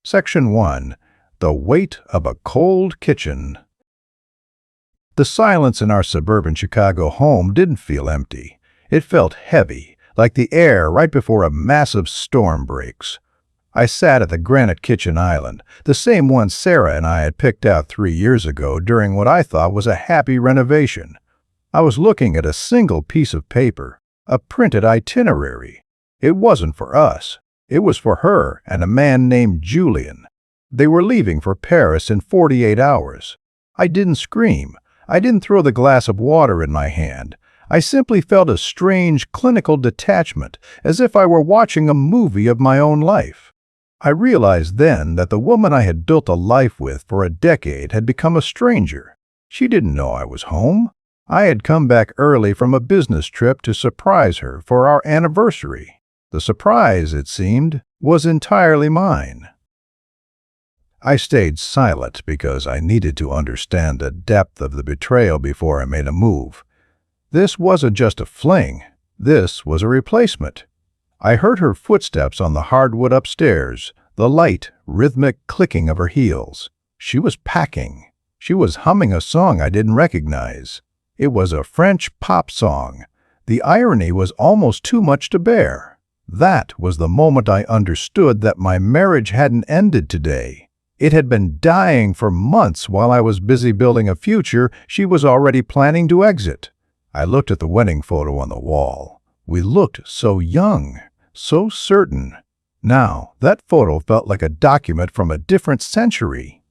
Section 1. The Weight of a Cold Kitchen. The silence in our suburban Chicago home didn't feel empty. It felt heavy, like the air right before a massive storm breaks. I sat at the granite kitchen island, the same one Sarah and I had picked out 3 years ago during what I thought was a happy renovation. I was looking at a single piece of paper, a printed itinerary. It wasn't for us. It was for her and a man named Julian. They were leaving for Paris in 48 hours. I didn't scream. I didn't throw the glass of water in my hand. I simply felt a strange clinical detachment, as if I were watching a movie of my own life. I realized then that the woman I had built a life with for a decade had become a stranger. She didn't know I was home. I had come back early from a business trip to surprise her for our anniversary. The surprise, it seemed, was entirely mine. I stayed silent because I needed to understand the depth of the betrayal before I made a move. This wasn't just a fling. This was a replacement. I heard her footsteps on the hardwood upstairs, the light, rhythmic clicking of her heels. She was packing. She was humming a song I didn't recognize. It was a French pop song. The irony was almost too much to bear. That was the moment I understood that my marriage hadn't ended today. It had been dying for months while I was busy building a future she was already planning to exit. I looked at the wedding photo on the wall. We looked so young, so certain. Now, that photo felt like a document from a different century.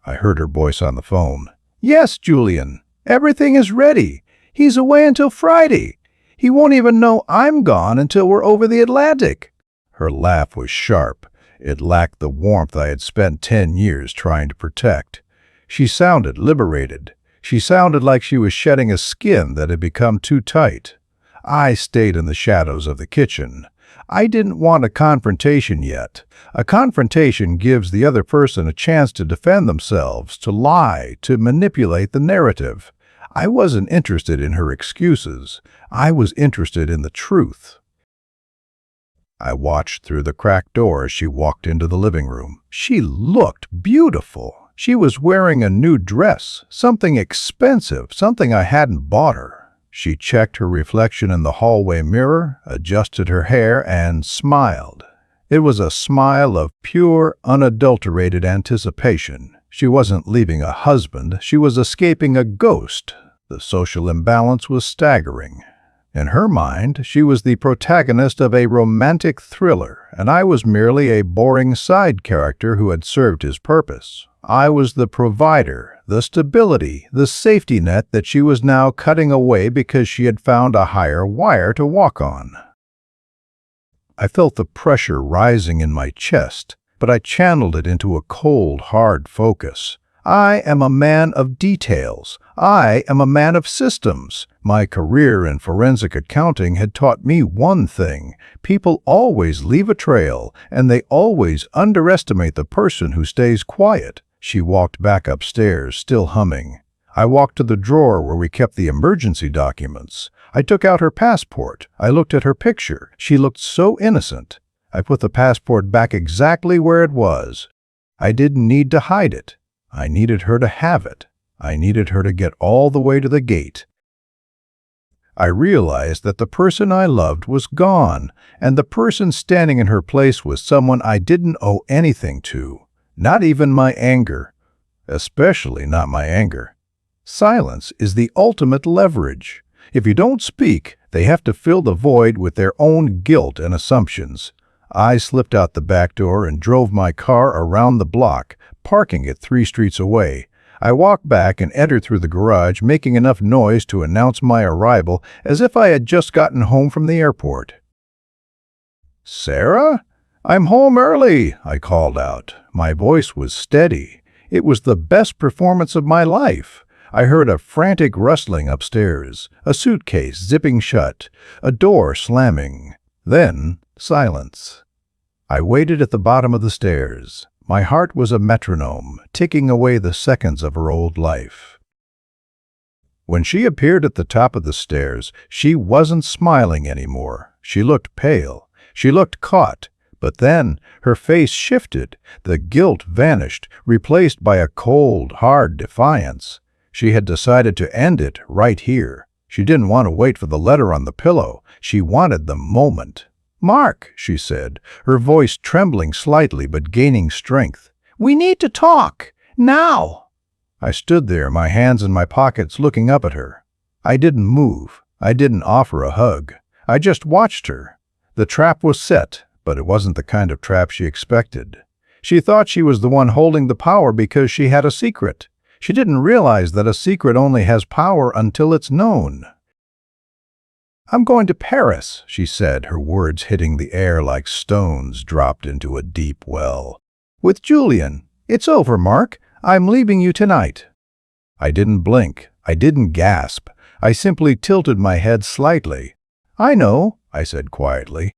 I heard her voice on the phone. "Yes, Julian. Everything is ready. He's away until Friday. He won't even know I'm gone until we're over the Atlantic." Her laugh was sharp. It lacked the warmth I had spent 10 years trying to protect. She sounded liberated. She sounded like she was shedding a skin that had become too tight. I stayed in the shadows of the kitchen. I didn't want a confrontation yet. A confrontation gives the other person a chance to defend themselves, to lie, to manipulate the narrative. I wasn't interested in her excuses. I was interested in the truth. I watched through the cracked door as she walked into the living room. She looked beautiful. She was wearing a new dress, something expensive, something I hadn't bought her. She checked her reflection in the hallway mirror, adjusted her hair, and smiled. It was a smile of pure, unadulterated anticipation. She wasn't leaving a husband. She was escaping a ghost. The social imbalance was staggering. In her mind, she was the protagonist of a romantic thriller, and I was merely a boring side character who had served his purpose. I was the provider, the stability, the safety net that she was now cutting away because she had found a higher wire to walk on. I felt the pressure rising in my chest, but I channeled it into a cold, hard focus. I am a man of details. I am a man of systems. My career in forensic accounting had taught me one thing. People always leave a trail, and they always underestimate the person who stays quiet. She walked back upstairs, still humming. I walked to the drawer where we kept the emergency documents. I took out her passport. I looked at her picture. She looked so innocent. I put the passport back exactly where it was. I didn't need to hide it. I needed her to have it. I needed her to get all the way to the gate. I realized that the person I loved was gone, and the person standing in her place was someone I didn't owe anything to, not even my anger, especially not my anger. Silence is the ultimate leverage. If you don't speak, they have to fill the void with their own guilt and assumptions. I slipped out the back door and drove my car around the block, parking it 3 streets away. I walked back and entered through the garage, making enough noise to announce my arrival as if I had just gotten home from the airport. "Sarah? I'm home early," I called out. My voice was steady. It was the best performance of my life. I heard a frantic rustling upstairs, a suitcase zipping shut, a door slamming. Then silence. I waited at the bottom of the stairs. My heart was a metronome, ticking away the seconds of her old life. When she appeared at the top of the stairs, she wasn't smiling anymore. She looked pale. She looked caught, But then her face shifted. The guilt vanished, replaced by a cold, hard defiance. She had decided to end it right here. She didn't want to wait for the letter on the pillow. She wanted the moment. "Mark," she said, her voice trembling slightly but gaining strength. "We need to talk. Now." I stood there, my hands in my pockets, looking up at her. I didn't move. I didn't offer a hug. I just watched her. The trap was set, but it wasn't the kind of trap she expected. She thought she was the one holding the power because she had a secret. She didn't realize that a secret only has power until it's known. "I'm going to Paris," she said, her words hitting the air like stones dropped into a deep well. "With Julian. It's over, Mark. I'm leaving you tonight." I didn't blink. I didn't gasp. I simply tilted my head slightly. "I know," I said quietly.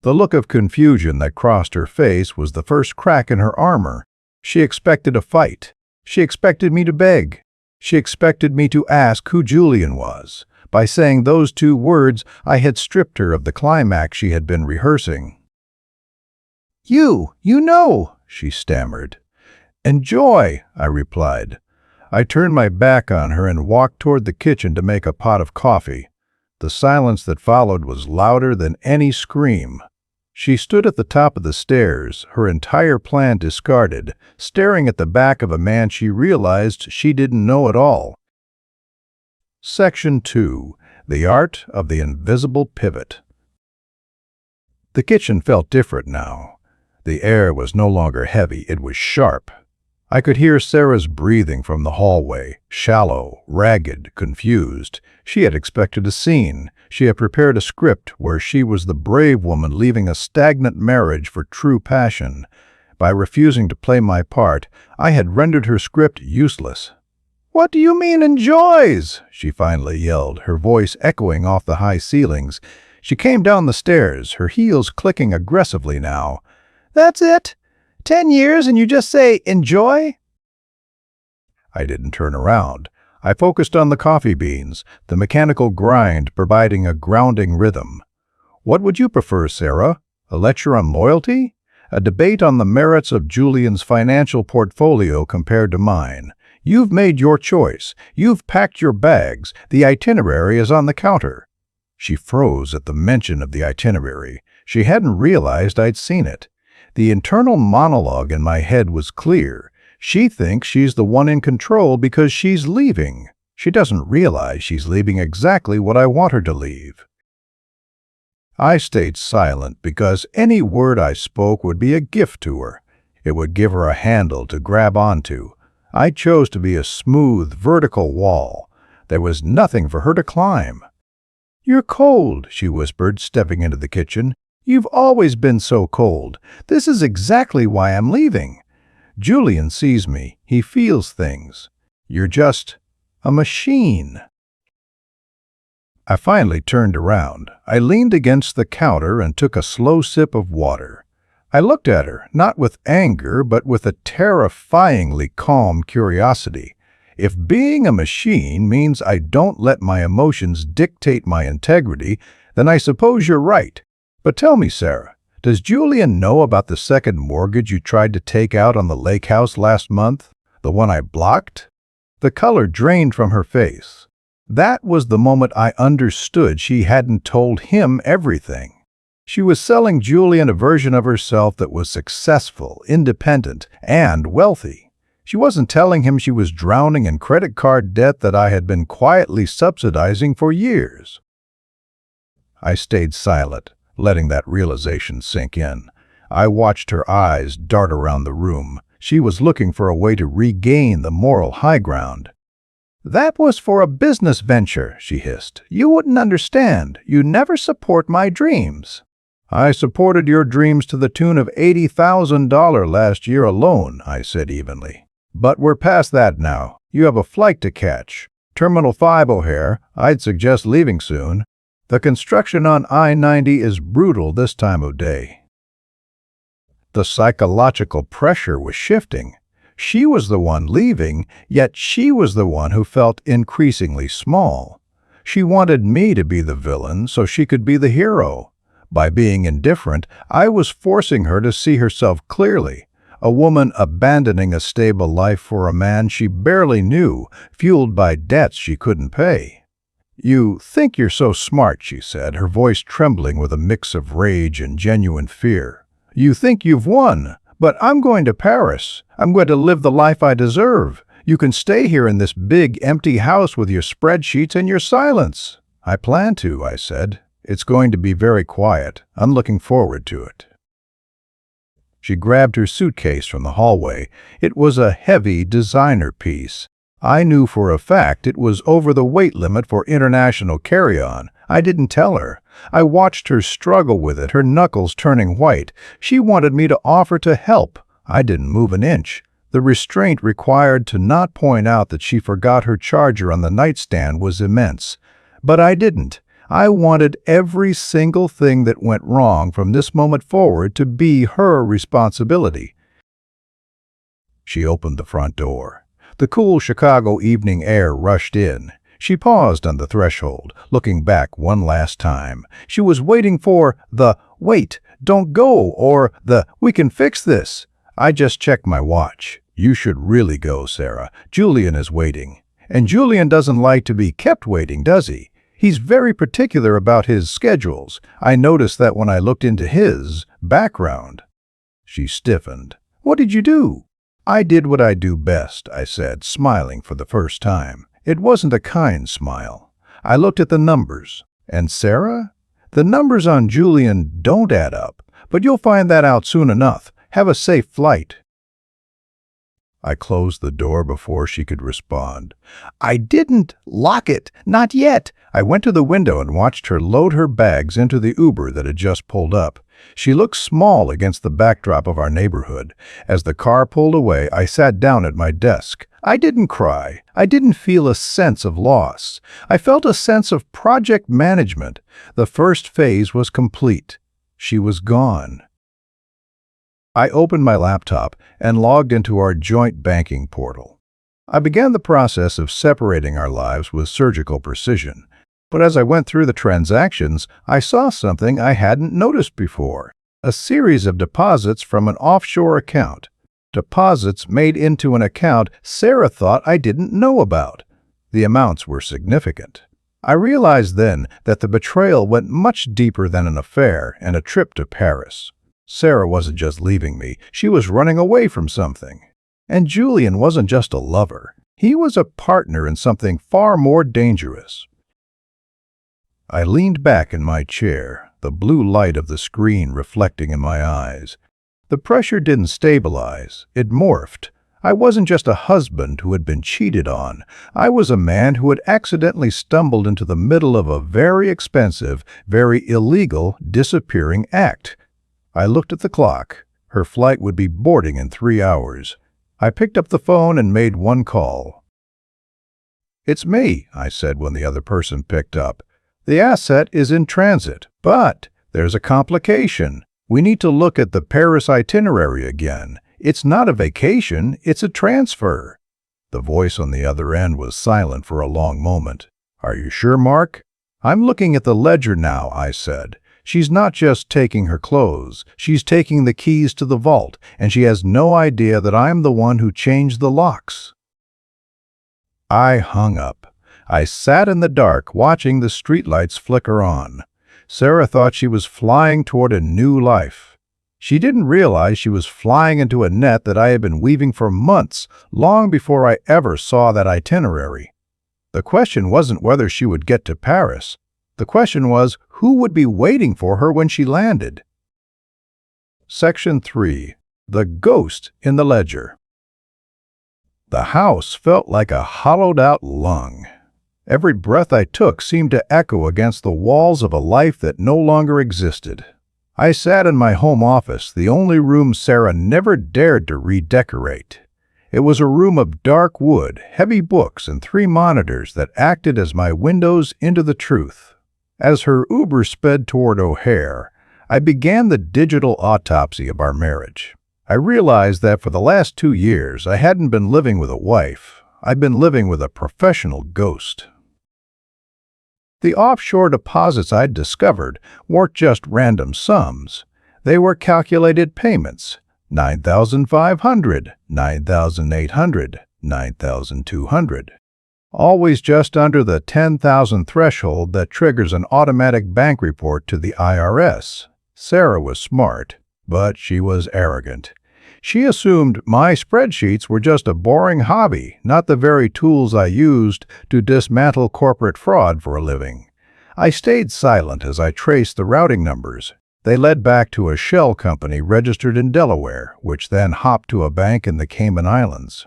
The look of confusion that crossed her face was the first crack in her armor. She expected a fight. She expected me to beg. She expected me to ask who Julian was. By saying those two words, I had stripped her of the climax she had been rehearsing. You know," she stammered. "Enjoy," I replied. I turned my back on her and walked toward the kitchen to make a pot of coffee. The silence that followed was louder than any scream. She stood at the top of the stairs, her entire plan discarded, staring at the back of a man she realized she didn't know at all. Section 2. The Art of the Invisible Pivot. The kitchen felt different now. The air was no longer heavy, it was sharp. I could hear Sarah's breathing from the hallway, shallow, ragged, confused. She had expected a scene. She had prepared a script where she was the brave woman leaving a stagnant marriage for true passion. By refusing to play my part, I had rendered her script useless. "What do you mean, enjoys?" she finally yelled, her voice echoing off the high ceilings. She came down the stairs, her heels clicking aggressively now. "That's it? 10 years and you just say, enjoy?" I didn't turn around. I focused on the coffee beans, the mechanical grind providing a grounding rhythm. "What would you prefer, Sarah? A lecture on loyalty? A debate on the merits of Julian's financial portfolio compared to mine? You've made your choice. You've packed your bags. The itinerary is on the counter." She froze at the mention of the itinerary. She hadn't realized I'd seen it. The internal monologue in my head was clear. She thinks she's the one in control because she's leaving. She doesn't realize she's leaving exactly what I want her to leave. I stayed silent because any word I spoke would be a gift to her. It would give her a handle to grab onto. I chose to be a smooth, vertical wall. There was nothing for her to climb. "You're cold," she whispered, stepping into the kitchen. "You've always been so cold. This is exactly why I'm leaving. Julian sees me. He feels things. You're just a machine." I finally turned around. I leaned against the counter and took a slow sip of water. I looked at her, not with anger, but with a terrifyingly calm curiosity. If being a machine means I don't let my emotions dictate my integrity, then I suppose you're right. But tell me, Sarah, does Julian know about the second mortgage you tried to take out on the lake house last month? The one I blocked? The color drained from her face. That was the moment I understood she hadn't told him everything. She was selling Julian a version of herself that was successful, independent, and wealthy. She wasn't telling him she was drowning in credit card debt that I had been quietly subsidizing for years. I stayed silent, letting that realization sink in. I watched her eyes dart around the room. She was looking for a way to regain the moral high ground. "That was for a business venture," she hissed. "You wouldn't understand. You never support my dreams." "I supported your dreams to the tune of $80,000 last year alone," I said evenly. "But we're past that now. You have a flight to catch. Terminal 5 O'Hare. I'd suggest leaving soon. The construction on I-90 is brutal this time of day." The psychological pressure was shifting. She was the one leaving, yet she was the one who felt increasingly small. She wanted me to be the villain so she could be the hero. By being indifferent, I was forcing her to see herself clearly. A woman abandoning a stable life for a man she barely knew, fueled by debts she couldn't pay. "You think you're so smart," she said, her voice trembling with a mix of rage and genuine fear. "You think you've won, but I'm going to Paris. I'm going to live the life I deserve. You can stay here in this big, empty house with your spreadsheets and your silence." "I plan to," I said. "It's going to be very quiet. I'm looking forward to it." She grabbed her suitcase from the hallway. It was a heavy designer piece. I knew for a fact it was over the weight limit for international carry-on. I didn't tell her. I watched her struggle with it, her knuckles turning white. She wanted me to offer to help. I didn't move an inch. The restraint required to not point out that she forgot her charger on the nightstand was immense. But I didn't. I wanted every single thing that went wrong from this moment forward to be her responsibility. She opened the front door. The cool Chicago evening air rushed in. She paused on the threshold, looking back one last time. She was waiting for the "wait, don't go," or the "we can fix this." I just checked my watch. "You should really go, Sarah. Julian is waiting." And Julian doesn't like to be kept waiting, does he? He's very particular about his schedules. I noticed that when I looked into his background. She stiffened. "What did you do?" "I did what I do best," I said, smiling for the first time. It wasn't a kind smile. I looked at the numbers. "And Sarah?" "The numbers on Julian don't add up, but you'll find that out soon enough. Have a safe flight." I closed the door before she could respond. "I didn't lock it. Not yet." I went to the window and watched her load her bags into the Uber that had just pulled up. She looked small against the backdrop of our neighborhood. As the car pulled away, I sat down at my desk. I didn't cry. I didn't feel a sense of loss. I felt a sense of project management. The first phase was complete. She was gone. I opened my laptop and logged into our joint banking portal. I began the process of separating our lives with surgical precision. But as I went through the transactions, I saw something I hadn't noticed before. A series of deposits from an offshore account. Deposits made into an account Sarah thought I didn't know about. The amounts were significant. I realized then that the betrayal went much deeper than an affair and a trip to Paris. Sarah wasn't just leaving me, she was running away from something. And Julian wasn't just a lover. He was a partner in something far more dangerous. I leaned back in my chair, the blue light of the screen reflecting in my eyes. The pressure didn't stabilize, it morphed. I wasn't just a husband who had been cheated on. I was a man who had accidentally stumbled into the middle of a very expensive, very illegal disappearing act. I looked at the clock. Her flight would be boarding in 3 hours. I picked up the phone and made one call. "It's me," I said when the other person picked up. "The asset is in transit, but there's a complication. We need to look at the Paris itinerary again. It's not a vacation, it's a transfer." The voice on the other end was silent for a long moment. "Are you sure, Mark?" "I'm looking at the ledger now," I said. "She's not just taking her clothes, she's taking the keys to the vault, and she has no idea that I'm the one who changed the locks." I hung up. I sat in the dark watching the streetlights flicker on. Sarah thought she was flying toward a new life. She didn't realize she was flying into a net that I had been weaving for months, long before I ever saw that itinerary. The question wasn't whether she would get to Paris. The question was, who would be waiting for her when she landed? Section 3. The Ghost in the Ledger. The house felt like a hollowed-out lung. Every breath I took seemed to echo against the walls of a life that no longer existed. I sat in my home office, the only room Sarah never dared to redecorate. It was a room of dark wood, heavy books, and 3 monitors that acted as my windows into the truth. As her Uber sped toward O'Hare, I began the digital autopsy of our marriage. I realized that for the last 2 years, I hadn't been living with a wife. I'd been living with a professional ghost. The offshore deposits I'd discovered weren't just random sums. They were calculated payments: 9,500, 9,800, 9,200. Always just under the 10,000 threshold that triggers an automatic bank report to the IRS. Sarah was smart, but she was arrogant. She assumed my spreadsheets were just a boring hobby, not the very tools I used to dismantle corporate fraud for a living. I stayed silent as I traced the routing numbers. They led back to a shell company registered in Delaware, which then hopped to a bank in the Cayman Islands.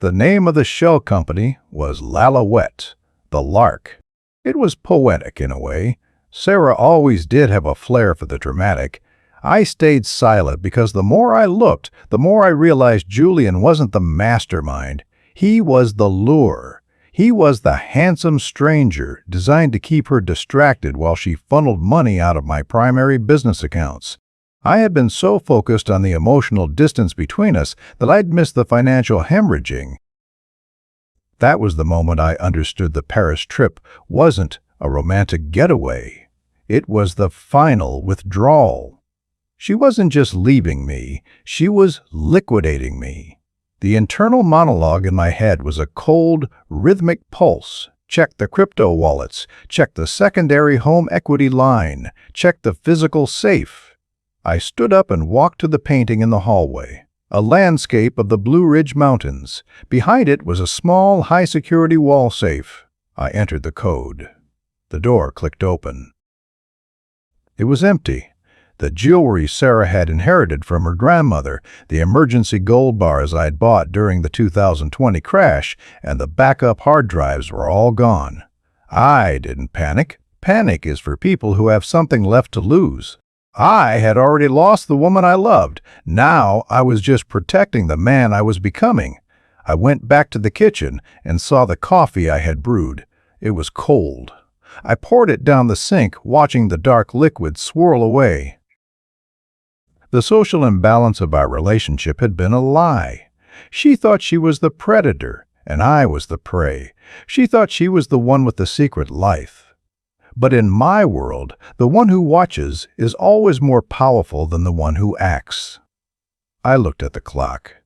The name of the shell company was Lalawet, the Lark. It was poetic in a way. Sarah always did have a flair for the dramatic. I stayed silent because the more I looked, the more I realized Julian wasn't the mastermind. He was the lure. He was the handsome stranger designed to keep her distracted while she funneled money out of my primary business accounts. I had been so focused on the emotional distance between us that I'd missed the financial hemorrhaging. That was the moment I understood the Paris trip wasn't a romantic getaway. It was the final withdrawal. She wasn't just leaving me, she was liquidating me. The internal monologue in my head was a cold, rhythmic pulse. Check the crypto wallets, check the secondary home equity line, check the physical safe. I stood up and walked to the painting in the hallway, a landscape of the Blue Ridge Mountains. Behind it was a small, high-security wall safe. I entered the code. The door clicked open. It was empty. The jewelry Sarah had inherited from her grandmother, the emergency gold bars I'd bought during the 2020 crash, and the backup hard drives were all gone. I didn't panic. Panic is for people who have something left to lose. I had already lost the woman I loved. Now I was just protecting the man I was becoming. I went back to the kitchen and saw the coffee I had brewed. It was cold. I poured it down the sink, watching the dark liquid swirl away. The social imbalance of our relationship had been a lie. She thought she was the predator, and I was the prey. She thought she was the one with the secret life. But in my world, the one who watches is always more powerful than the one who acts. I looked at the clock.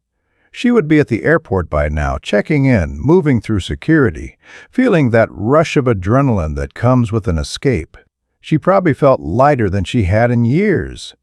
She would be at the airport by now, checking in, moving through security, feeling that rush of adrenaline that comes with an escape. She probably felt lighter than she had in years.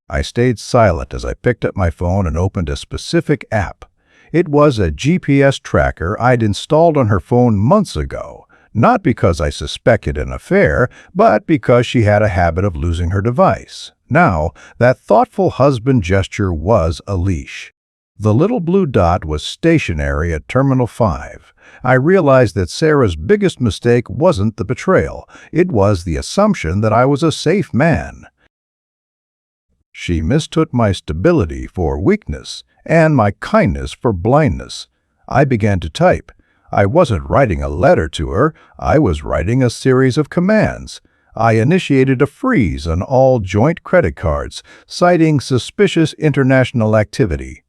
I stayed silent as I picked up my phone and opened a specific app. It was a GPS tracker I'd installed on her phone months ago, not because I suspected an affair, but because she had a habit of losing her device. Now, that thoughtful husband gesture was a leash. The little blue dot was stationary at Terminal 5. I realized that Sarah's biggest mistake wasn't the betrayal. It was the assumption that I was a safe man. She mistook my stability for weakness and my kindness for blindness. I began to type. I wasn't writing a letter to her. I was writing a series of commands. I initiated a freeze on all joint credit cards, citing suspicious international activity.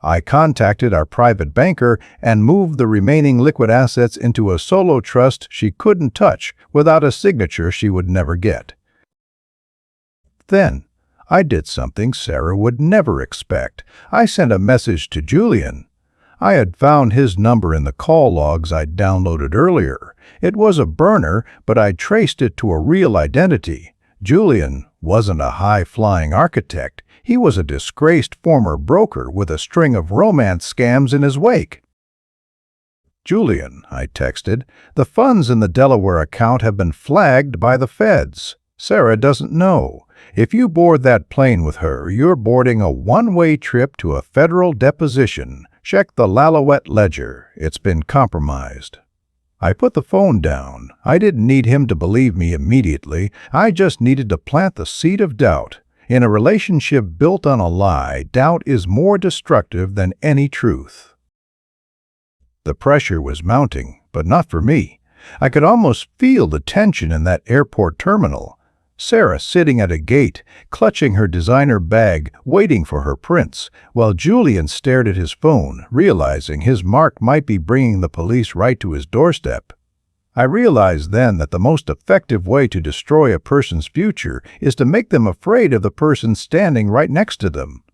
I contacted our private banker and moved the remaining liquid assets into a solo trust she couldn't touch without a signature she would never get. Then, I did something Sarah would never expect. I sent a message to Julian. I had found his number in the call logs I'd downloaded earlier. It was a burner, but I traced it to a real identity. Julian wasn't a high-flying architect. He was a disgraced former broker with a string of romance scams in his wake. "Julian," I texted, "the funds in the Delaware account have been flagged by the feds. Sarah doesn't know. If you board that plane with her, you're boarding a one-way trip to a federal deposition. Check the Lalawet ledger. It's been compromised." I put the phone down. I didn't need him to believe me immediately. I just needed to plant the seed of doubt. In a relationship built on a lie, doubt is more destructive than any truth. The pressure was mounting, but not for me. I could almost feel the tension in that airport terminal. Sarah sitting at a gate, clutching her designer bag, waiting for her prince, while Julian stared at his phone, realizing his mark might be bringing the police right to his doorstep. I realized then that the most effective way to destroy a person's future is to make them afraid of the person standing right next to them.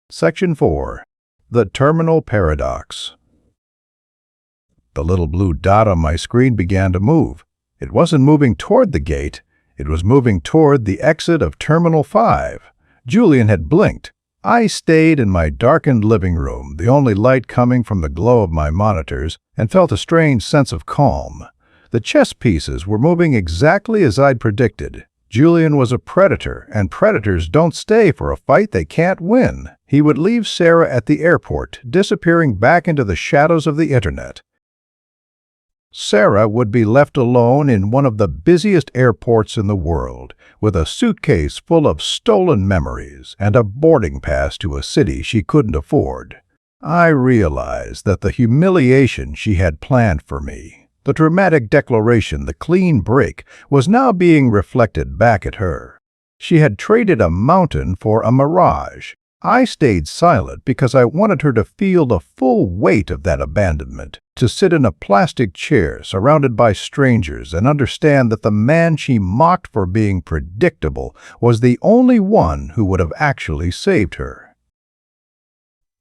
Section 4. The Terminal Paradox. The little blue dot on my screen began to move. It wasn't moving toward the gate. It was moving toward the exit of Terminal 5. Julian had blinked. I stayed in my darkened living room, the only light coming from the glow of my monitors, and felt a strange sense of calm. The chess pieces were moving exactly as I'd predicted. Julian was a predator, and predators don't stay for a fight they can't win. He would leave Sarah at the airport, disappearing back into the shadows of the internet. Sarah would be left alone in one of the busiest airports in the world, with a suitcase full of stolen memories and a boarding pass to a city she couldn't afford. I realized that the humiliation she had planned for me, the dramatic declaration, the clean break, was now being reflected back at her. She had traded a mountain for a mirage. I stayed silent because I wanted her to feel the full weight of that abandonment, to sit in a plastic chair surrounded by strangers and understand that the man she mocked for being predictable was the only one who would have actually saved her.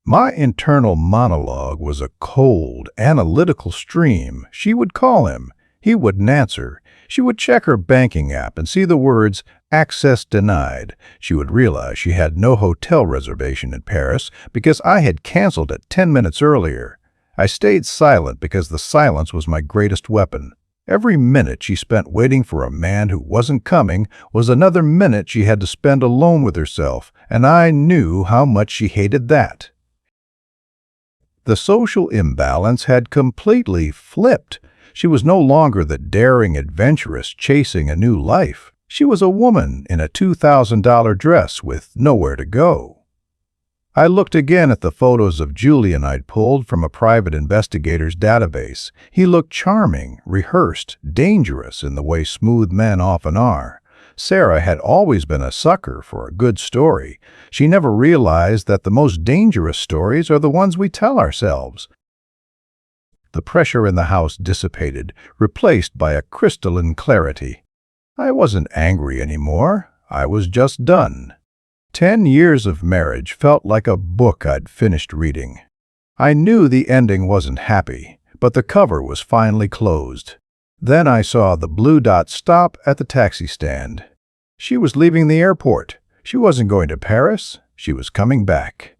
My internal monologue was a cold, analytical stream. She would call him. He wouldn't answer. She would check her banking app and see the words, "Access denied." She would realize she had no hotel reservation in Paris because I had canceled it 10 minutes earlier. I stayed silent because the silence was my greatest weapon. Every minute she spent waiting for a man who wasn't coming was another minute she had to spend alone with herself, and I knew how much she hated that. The social imbalance had completely flipped. She was no longer the daring adventuress chasing a new life. She was a woman in a $2,000 dress with nowhere to go. I looked again at the photos of Julian I'd pulled from a private investigator's database. He looked charming, rehearsed, dangerous in the way smooth men often are. Sarah had always been a sucker for a good story. She never realized that the most dangerous stories are the ones we tell ourselves. The pressure in the house dissipated, replaced by a crystalline clarity. I wasn't angry anymore. I was just done. 10 years of marriage felt like a book I'd finished reading. I knew the ending wasn't happy, but the cover was finally closed. Then I saw the blue dot stop at the taxi stand. She was leaving the airport. She wasn't going to Paris. She was coming back.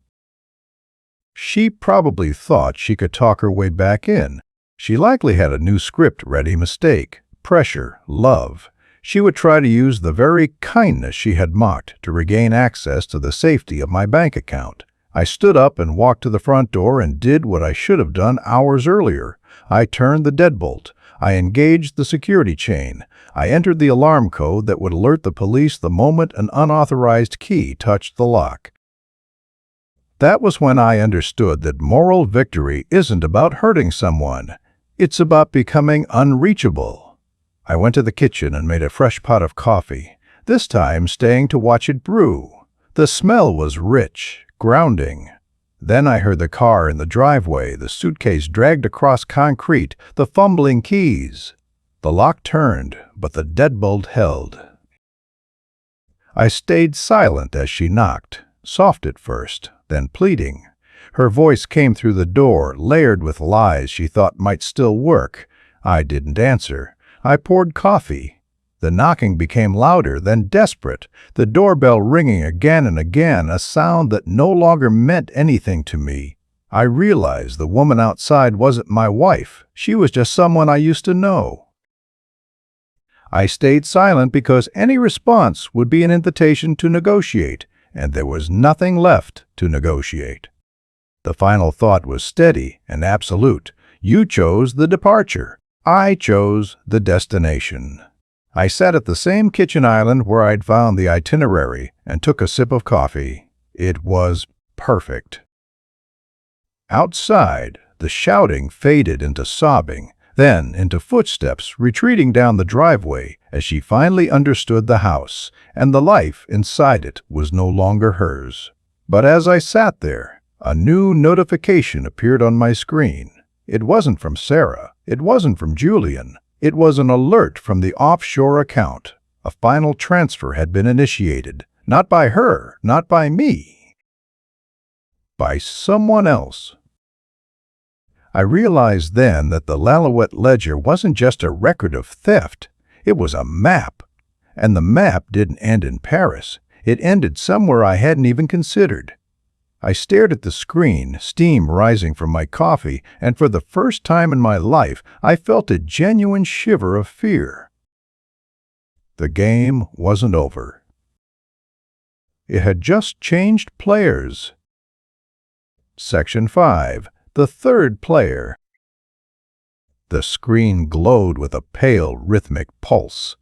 She probably thought she could talk her way back in. She likely had a new script ready. Mistake, pressure, love. She would try to use the very kindness she had mocked to regain access to the safety of my bank account. I stood up and walked to the front door and did what I should have done hours earlier. I turned the deadbolt. I engaged the security chain. I entered the alarm code that would alert the police the moment an unauthorized key touched the lock. That was when I understood that moral victory isn't about hurting someone. It's about becoming unreachable. I went to the kitchen and made a fresh pot of coffee, this time staying to watch it brew. The smell was rich, grounding. Then I heard the car in the driveway, the suitcase dragged across concrete, the fumbling keys. The lock turned, but the deadbolt held. I stayed silent as she knocked, soft at first, then pleading. Her voice came through the door, layered with lies she thought might still work. I didn't answer. I poured coffee. The knocking became louder, then desperate, the doorbell ringing again and again, a sound that no longer meant anything to me. I realized the woman outside wasn't my wife. She was just someone I used to know. I stayed silent because any response would be an invitation to negotiate, and there was nothing left to negotiate. The final thought was steady and absolute. You chose the departure. I chose the destination. I sat at the same kitchen island where I'd found the itinerary and took a sip of coffee. It was perfect. Outside, the shouting faded into sobbing, then into footsteps retreating down the driveway as she finally understood the house, and the life inside it was no longer hers. But as I sat there, a new notification appeared on my screen. It wasn't from Sarah. It wasn't from Julian. It was an alert from the offshore account. A final transfer had been initiated. Not by her, not by me. By someone else. I realized then that the Lalauette ledger wasn't just a record of theft. It was a map. And the map didn't end in Paris. It ended somewhere I hadn't even considered. I stared at the screen, steam rising from my coffee, and for the first time in my life, I felt a genuine shiver of fear. The game wasn't over. It had just changed players. Section 5. The third player. The screen glowed with a pale, rhythmic pulse.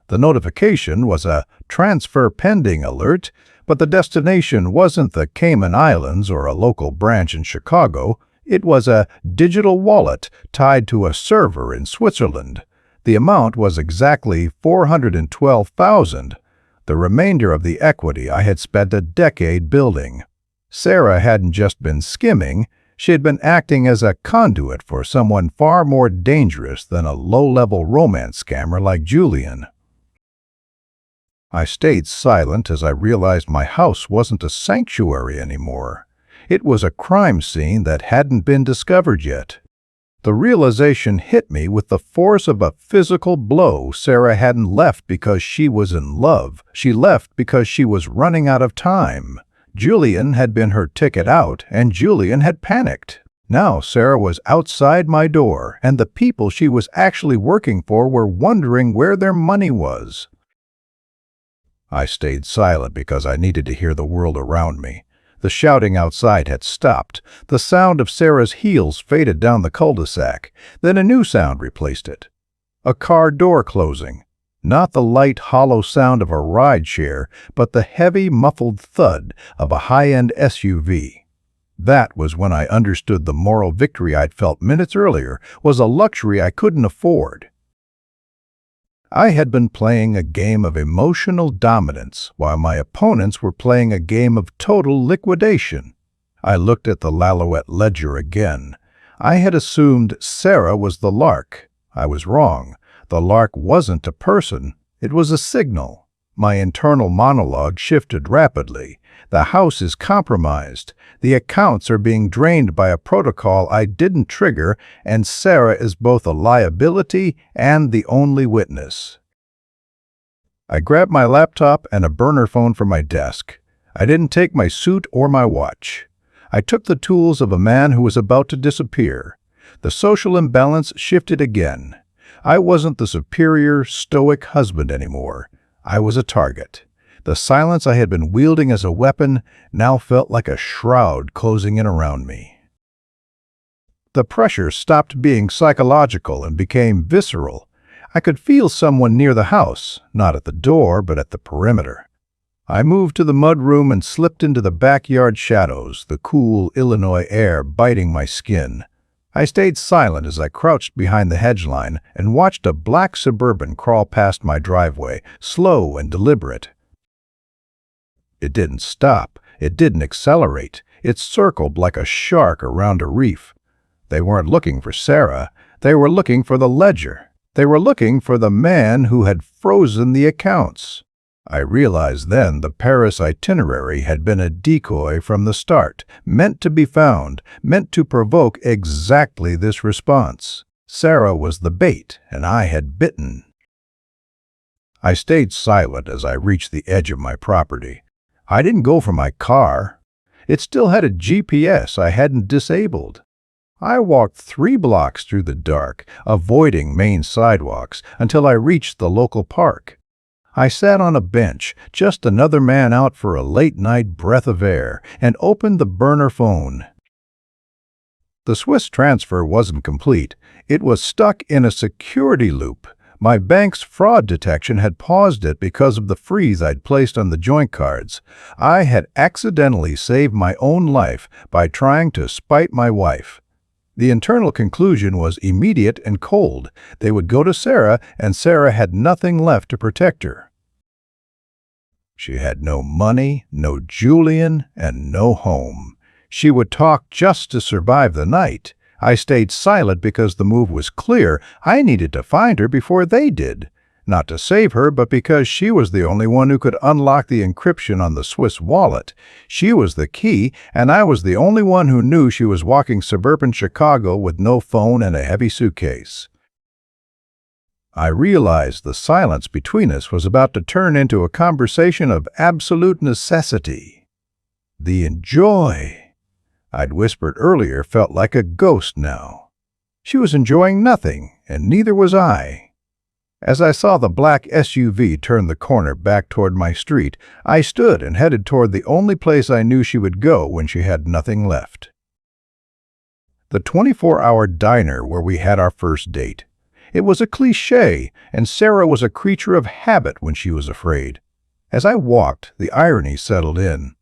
The notification was a transfer pending alert, but the destination wasn't the Cayman Islands or a local branch in Chicago. It was a digital wallet tied to a server in Switzerland. The amount was exactly $412,000, the remainder of the equity I had spent a decade building. Sarah hadn't just been skimming, she had been acting as a conduit for someone far more dangerous than a low-level romance scammer like Julian. I stayed silent as I realized my house wasn't a sanctuary anymore. It was a crime scene that hadn't been discovered yet. The realization hit me with the force of a physical blow. Sarah hadn't left because she was in love. She left because she was running out of time. Julian had been her ticket out, and Julian had panicked. Now Sarah was outside my door, and the people she was actually working for were wondering where their money was. I stayed silent because I needed to hear the world around me. The shouting outside had stopped. The sound of Sarah's heels faded down the cul-de-sac. Then a new sound replaced it. A car door closing. Not the light, hollow sound of a rideshare, but the heavy, muffled thud of a high-end SUV. That was when I understood the moral victory I'd felt minutes earlier was a luxury I couldn't afford. I had been playing a game of emotional dominance while my opponents were playing a game of total liquidation. I looked at the Lalauette ledger again. I had assumed Sarah was the lark. I was wrong. The lark wasn't a person. It was a signal. My internal monologue shifted rapidly. The house is compromised. The accounts are being drained by a protocol I didn't trigger, and Sarah is both a liability and the only witness. I grabbed my laptop and a burner phone from my desk. I didn't take my suit or my watch. I took the tools of a man who was about to disappear. The social imbalance shifted again. I wasn't the superior, stoic husband anymore. I was a target. The silence I had been wielding as a weapon now felt like a shroud closing in around me. The pressure stopped being psychological and became visceral. I could feel someone near the house, not at the door, but at the perimeter. I moved to the mudroom and slipped into the backyard shadows, the cool Illinois air biting my skin. I stayed silent as I crouched behind the hedge line and watched a black Suburban crawl past my driveway, slow and deliberate. It didn't stop. It didn't accelerate. It circled like a shark around a reef. They weren't looking for Sarah. They were looking for the ledger. They were looking for the man who had frozen the accounts. I realized then the Paris itinerary had been a decoy from the start, meant to be found, meant to provoke exactly this response. Sarah was the bait, and I had bitten. I stayed silent as I reached the edge of my property. I didn't go for my car. It still had a GPS I hadn't disabled. I walked 3 blocks through the dark, avoiding main sidewalks, until I reached the local park. I sat on a bench, just another man out for a late-night breath of air, and opened the burner phone. The Swiss transfer wasn't complete. It was stuck in a security loop. My bank's fraud detection had paused it because of the freeze I'd placed on the joint cards. I had accidentally saved my own life by trying to spite my wife. The internal conclusion was immediate and cold. They would go to Sarah, and Sarah had nothing left to protect her. She had no money, no Julian, and no home. She would talk just to survive the night. I stayed silent because the move was clear. I needed to find her before they did. Not to save her, but because she was the only one who could unlock the encryption on the Swiss wallet. She was the key, and I was the only one who knew she was walking suburban Chicago with no phone and a heavy suitcase. I realized the silence between us was about to turn into a conversation of absolute necessity. The enjoy I'd whispered earlier felt like a ghost now. She was enjoying nothing, and neither was I. As I saw the black SUV turn the corner back toward my street, I stood and headed toward the only place I knew she would go when she had nothing left. The 24-hour diner where we had our first date. It was a cliché, and Sarah was a creature of habit when she was afraid. As I walked, the irony settled in.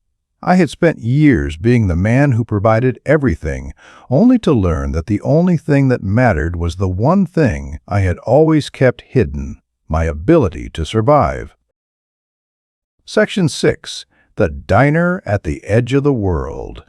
I had spent years being the man who provided everything, only to learn that the only thing that mattered was the one thing I had always kept hidden, my ability to survive. Section 6. The Diner at the Edge of the World.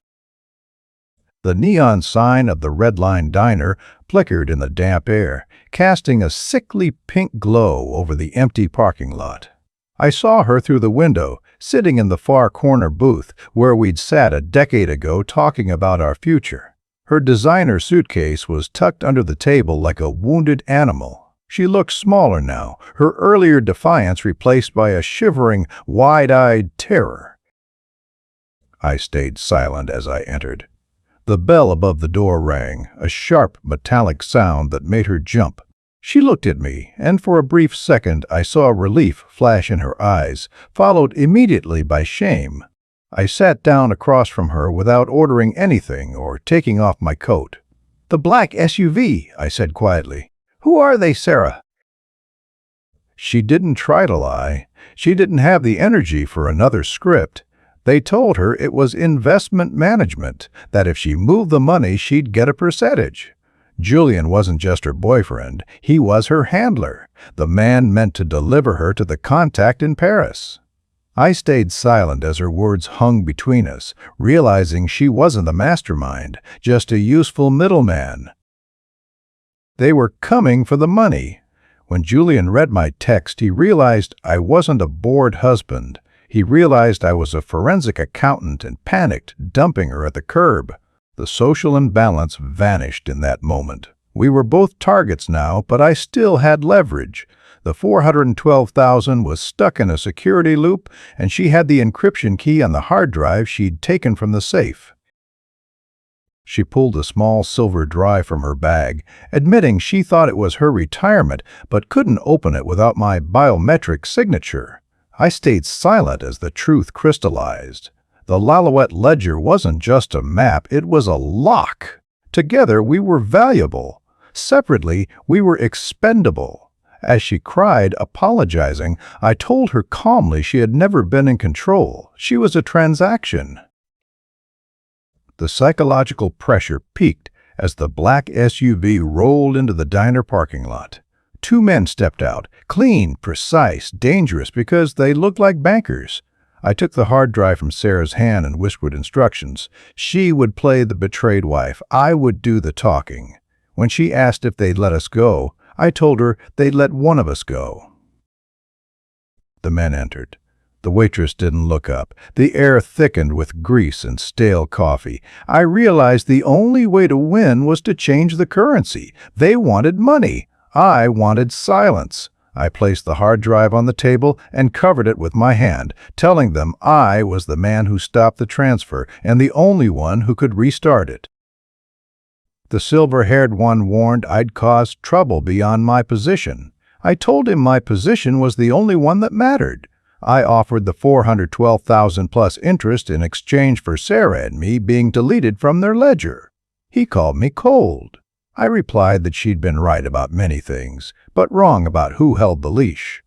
The neon sign of the Red Line Diner flickered in the damp air, casting a sickly pink glow over the empty parking lot. I saw her through the window, sitting in the far corner booth where we'd sat a decade ago talking about our future. Her designer suitcase was tucked under the table like a wounded animal. She looked smaller now, her earlier defiance replaced by a shivering, wide-eyed terror. I stayed silent as I entered. The bell above the door rang, a sharp, metallic sound that made her jump. She looked at me, and for a brief second I saw relief flash in her eyes, followed immediately by shame. I sat down across from her without ordering anything or taking off my coat. "The black SUV," I said quietly. "Who are they, Sarah?" She didn't try to lie. She didn't have the energy for another script. They told her it was investment management, that if she moved the money, she'd get a percentage. Julian wasn't just her boyfriend, he was her handler, the man meant to deliver her to the contact in Paris. I stayed silent as her words hung between us, realizing she wasn't the mastermind, just a useful middleman. They were coming for the money. When Julian read my text, he realized I wasn't a bored husband. He realized I was a forensic accountant and panicked, dumping her at the curb. The social imbalance vanished in that moment. We were both targets now, but I still had leverage. The $412,000 was stuck in a security loop, and she had the encryption key on the hard drive she'd taken from the safe. She pulled a small silver drive from her bag, admitting she thought it was her retirement, but couldn't open it without my biometric signature. I stayed silent as the truth crystallized. The Lallouette ledger wasn't just a map, it was a lock. Together we were valuable. Separately, we were expendable. As she cried, apologizing, I told her calmly she had never been in control. She was a transaction. The psychological pressure peaked as the black SUV rolled into the diner parking lot. Two men stepped out, clean, precise, dangerous because they looked like bankers. I took the hard drive from Sarah's hand and whispered instructions. She would play the betrayed wife. I would do the talking. When she asked if they'd let us go, I told her they'd let one of us go. The men entered. The waitress didn't look up. The air thickened with grease and stale coffee. I realized the only way to win was to change the currency. They wanted money. I wanted silence. I placed the hard drive on the table and covered it with my hand, telling them I was the man who stopped the transfer and the only one who could restart it. The silver-haired one warned I'd caused trouble beyond my position. I told him my position was the only one that mattered. I offered the $412,000 plus interest in exchange for Sarah and me being deleted from their ledger. He called me cold. I replied that she'd been right about many things, but wrong about who held the leash.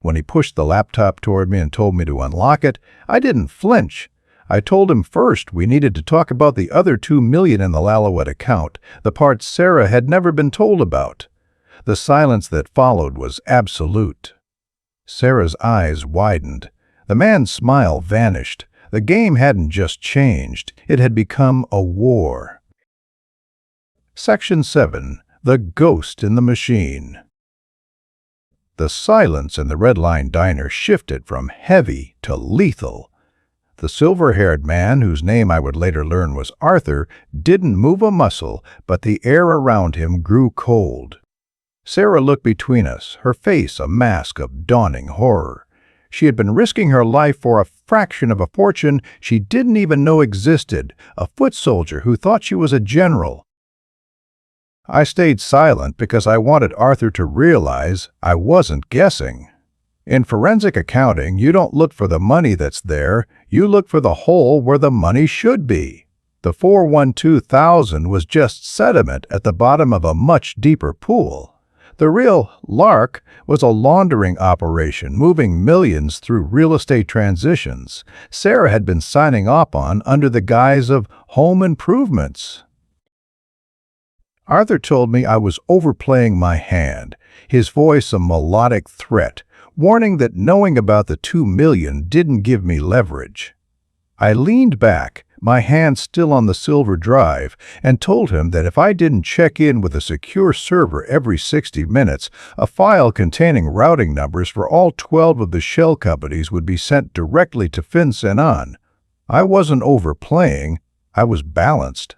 When he pushed the laptop toward me and told me to unlock it, I didn't flinch. I told him first we needed to talk about the other $2 million in the Lallouette account, the part Sarah had never been told about. The silence that followed was absolute. Sarah's eyes widened. The man's smile vanished. The game hadn't just changed, it had become a war. Section 7. The Ghost in the Machine. The silence in the Red Line Diner shifted from heavy to lethal. The silver-haired man, whose name I would later learn was Arthur, didn't move a muscle, but the air around him grew cold. Sarah looked between us, her face a mask of dawning horror. She had been risking her life for a fraction of a fortune she didn't even know existed, a foot soldier who thought she was a general. I stayed silent because I wanted Arthur to realize I wasn't guessing. In forensic accounting, you don't look for the money that's there, you look for the hole where the money should be. The 412,000 was just sediment at the bottom of a much deeper pool. The real lark was a laundering operation moving millions through real estate transitions Sarah had been signing off on under the guise of home improvements. Arthur told me I was overplaying my hand, his voice a melodic threat, warning that knowing about the $2 million didn't give me leverage. I leaned back, my hand still on the silver drive, and told him that if I didn't check in with a secure server every 60 minutes, a file containing routing numbers for all 12 of the shell companies would be sent directly to FinCEN. I wasn't overplaying, I was balanced.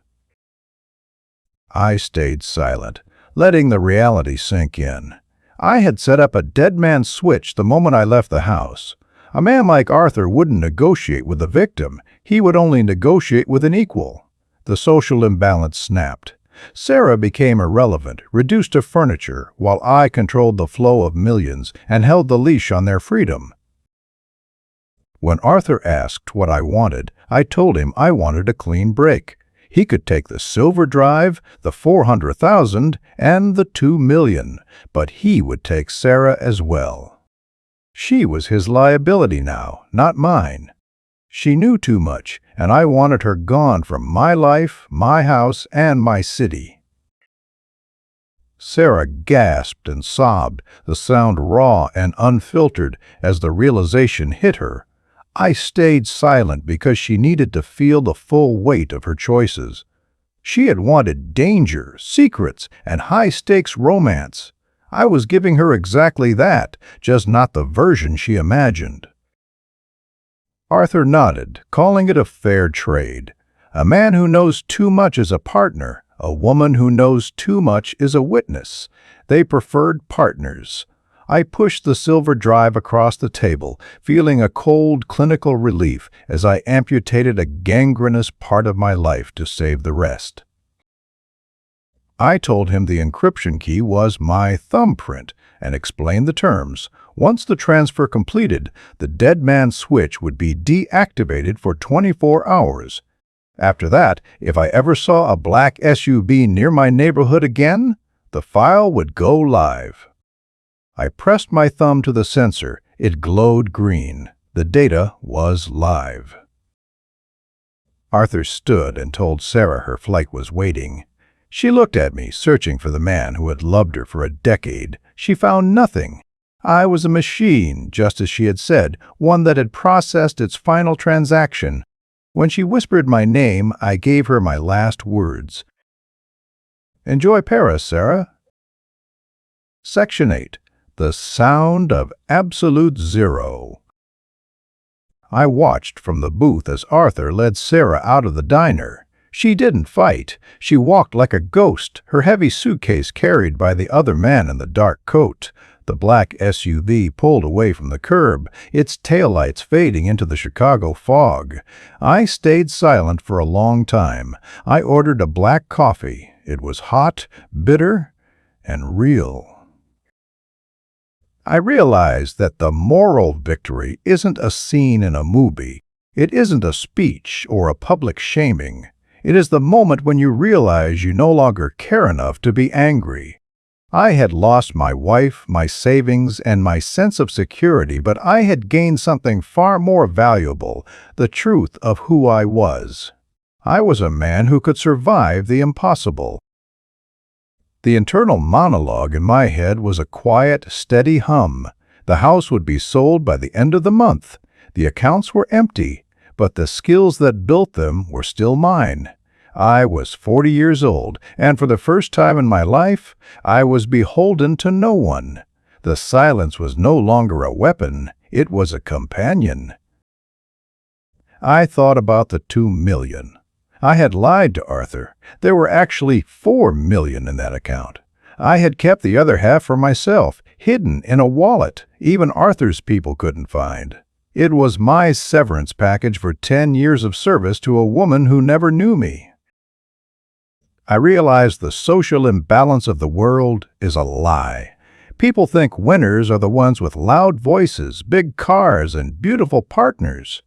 I stayed silent, letting the reality sink in. I had set up a dead man's switch the moment I left the house. A man like Arthur wouldn't negotiate with the victim. He would only negotiate with an equal. The social imbalance snapped. Sarah became irrelevant, reduced to furniture, while I controlled the flow of millions and held the leash on their freedom. When Arthur asked what I wanted, I told him I wanted a clean break. He could take the silver drive, the 400,000, and the $2 million, but he would take Sarah as well. She was his liability now, not mine. She knew too much, and I wanted her gone from my life, my house, and my city. Sarah gasped and sobbed, the sound raw and unfiltered as the realization hit her. I stayed silent because she needed to feel the full weight of her choices. She had wanted danger, secrets, and high-stakes romance. I was giving her exactly that, just not the version she imagined. Arthur nodded, calling it a fair trade. A man who knows too much is a partner. A woman who knows too much is a witness. They preferred partners. I pushed the silver drive across the table, feeling a cold, clinical relief as I amputated a gangrenous part of my life to save the rest. I told him the encryption key was my thumbprint and explained the terms. Once the transfer completed, the dead man's switch would be deactivated for 24 hours. After that, if I ever saw a black SUV near my neighborhood again, the file would go live. I pressed my thumb to the sensor. It glowed green. The data was live. Arthur stood and told Sarah her flight was waiting. She looked at me, searching for the man who had loved her for a decade. She found nothing. I was a machine, just as she had said, one that had processed its final transaction. When she whispered my name, I gave her my last words. Enjoy Paris, Sarah. Section 8. The Sound of Absolute Zero. I watched from the booth as Arthur led Sarah out of the diner. She didn't fight. She walked like a ghost, her heavy suitcase carried by the other man in the dark coat. The black SUV pulled away from the curb, its taillights fading into the Chicago fog. I stayed silent for a long time. I ordered a black coffee. It was hot, bitter, and real. I realized that the moral victory isn't a scene in a movie. It isn't a speech or a public shaming. It is the moment when you realize you no longer care enough to be angry. I had lost my wife, my savings, and my sense of security, but I had gained something far more valuable, the truth of who I was. I was a man who could survive the impossible. The internal monologue in my head was a quiet, steady hum. The house would be sold by the end of the month. The accounts were empty, but the skills that built them were still mine. I was 40 years old, and for the first time in my life, I was beholden to no one. The silence was no longer a weapon, it was a companion. I thought about the 2 million. I had lied to Arthur. There were actually 4 million in that account. I had kept the other half for myself, hidden in a wallet even Arthur's people couldn't find. It was my severance package for 10 years of service to a woman who never knew me. I realized the social imbalance of the world is a lie. People think winners are the ones with loud voices, big cars, and beautiful partners.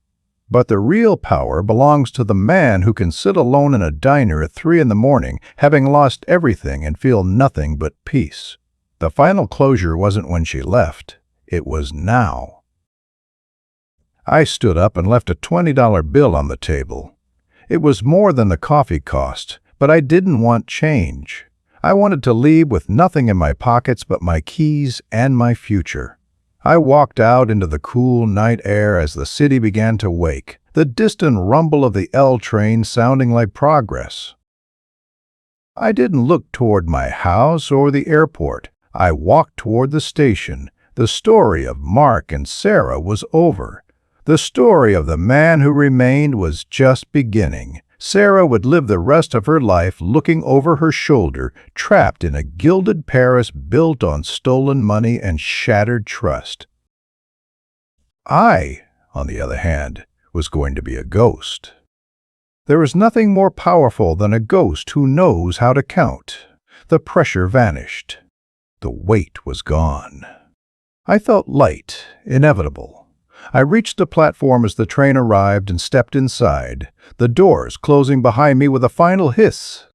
But the real power belongs to the man who can sit alone in a diner at 3 in the morning, having lost everything and feel nothing but peace. The final closure wasn't when she left. It was now. I stood up and left a $20 bill on the table. It was more than the coffee cost, but I didn't want change. I wanted to leave with nothing in my pockets but my keys and my future. I walked out into the cool night air as the city began to wake, the distant rumble of the L train sounding like progress. I didn't look toward my house or the airport. I walked toward the station. The story of Mark and Sarah was over. The story of the man who remained was just beginning. Sarah would live the rest of her life looking over her shoulder, trapped in a gilded Paris built on stolen money and shattered trust. I, on the other hand, was going to be a ghost. There is nothing more powerful than a ghost who knows how to count. The pressure vanished. The weight was gone. I felt light, inevitable. I reached the platform as the train arrived and stepped inside, the doors closing behind me with a final hiss.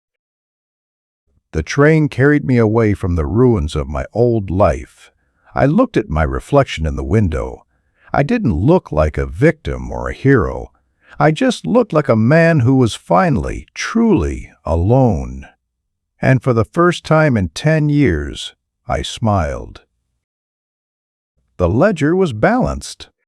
The train carried me away from the ruins of my old life. I looked at my reflection in the window. I didn't look like a victim or a hero. I just looked like a man who was finally, truly alone. And for the first time in 10 years, I smiled. The ledger was balanced.